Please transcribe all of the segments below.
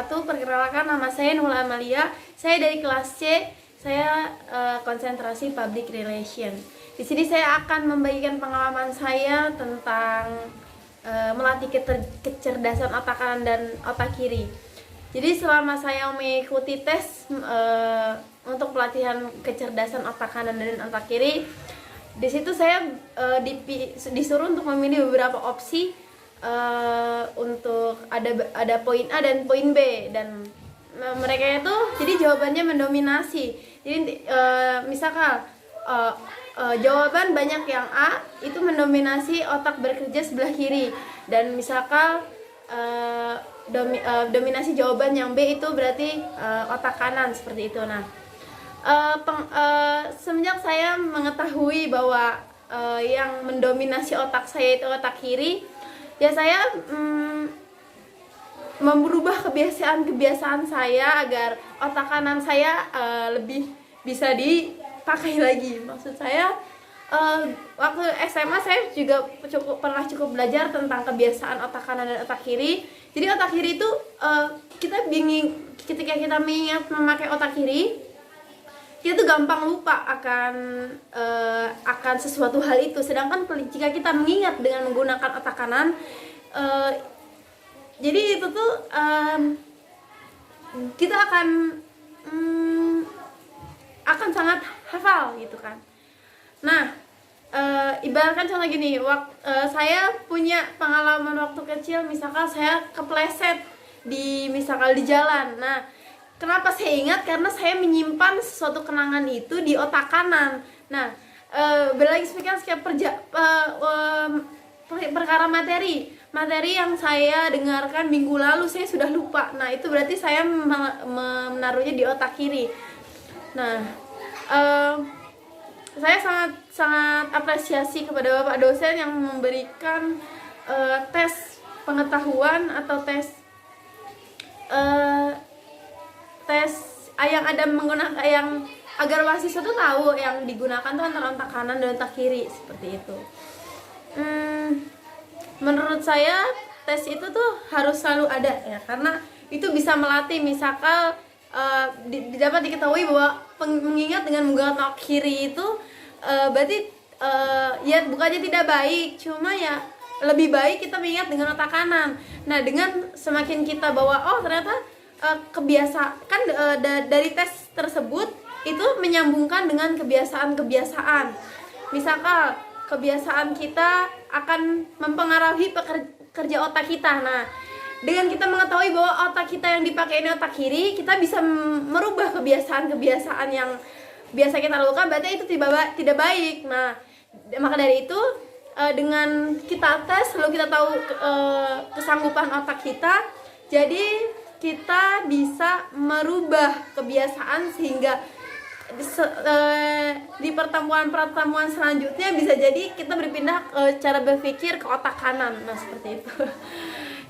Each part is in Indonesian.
wabarakatuh. Perkenalkan, nama saya Nurul Amalia. Saya dari kelas C. Saya konsentrasi Public Relation. Di sini saya akan membagikan pengalaman saya tentang melatih kecerdasan otak kanan dan otak kiri. Jadi selama saya mengikuti tes untuk pelatihan kecerdasan otak kanan dan otak kiri, di situ saya disuruh untuk memilih beberapa opsi untuk ada poin A dan poin B, dan mereka itu jadi jawabannya mendominasi. Jadi misalkan jawaban banyak yang A itu mendominasi otak bekerja sebelah kiri, dan misalkan dominasi jawaban yang B itu berarti otak kanan, seperti itu. Nah, semenjak saya mengetahui bahwa yang mendominasi otak saya itu otak kiri, ya saya merubah kebiasaan saya agar otak kanan saya lebih bisa dipakai lagi. Maksud saya waktu SMA saya juga pernah belajar tentang kebiasaan otak kanan dan otak kiri. Jadi otak kiri itu kita bingung ketika kita mengingat memakai otak kiri, kita tuh gampang lupa akan sesuatu hal itu. Sedangkan jika kita mengingat dengan menggunakan otak kanan, jadi itu tuh kita akan sangat hafal gitu kan. Nah, ibaratkan contoh gini, saya punya pengalaman waktu kecil, misalkan saya kepleset misalkan di jalan. Nah, kenapa saya ingat? Karena saya menyimpan sesuatu kenangan itu di otak kanan. Nah, berlagi setiap perkara materi yang saya dengarkan minggu lalu saya sudah lupa. Nah, itu berarti saya menaruhnya di otak kiri. Nah, saya sangat apresiasi kepada Bapak dosen yang memberikan tes pengetahuan atau tes yang ada menggunakan yang agar mahasiswa tuh tahu yang digunakan tuh antara otak kanan dan otak kiri, seperti itu. Menurut saya tes itu tuh harus selalu ada ya, karena itu bisa melatih. Misalkan dapat diketahui bahwa mengingat dengan menggunakan otak kiri itu berarti ya bukannya tidak baik, cuma ya lebih baik kita mengingat dengan otak kanan. Nah, dengan semakin kita bawa ternyata kebiasaan dari tes tersebut itu menyambungkan dengan kebiasaan. Misalkan kebiasaan kita akan mempengaruhi kerja otak kita. Nah, dengan kita mengetahui bahwa otak kita yang dipakai ini otak kiri, kita bisa merubah kebiasaan yang biasa kita lakukan, berarti itu tidak baik. Nah, maka dari itu dengan kita tes lalu kita tahu kesanggupan otak kita, jadi kita bisa merubah kebiasaan sehingga di pertemuan selanjutnya bisa jadi kita berpindah cara berpikir ke otak kanan. Nah, seperti itu.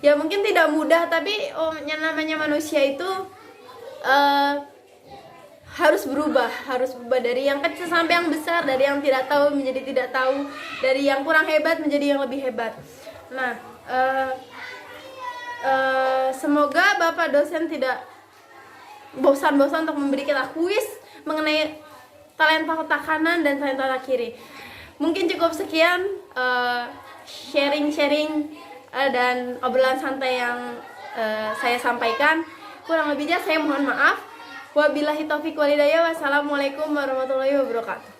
Ya mungkin tidak mudah, tapi yang namanya manusia itu harus berubah dari yang kecil sampai yang besar, dari yang tidak tahu menjadi tidak tahu, dari yang kurang hebat menjadi yang lebih hebat. Nah, semoga Bapak dosen tidak bosan-bosan untuk memberi kita kuis mengenai talenta otak kanan dan talenta otak kiri. Mungkin cukup sekian sharing dan obrolan santai yang saya sampaikan. Kurang lebihnya saya mohon maaf. Wabillahi taufiq walhidayah. Wassalamualaikum warahmatullahi wabarakatuh.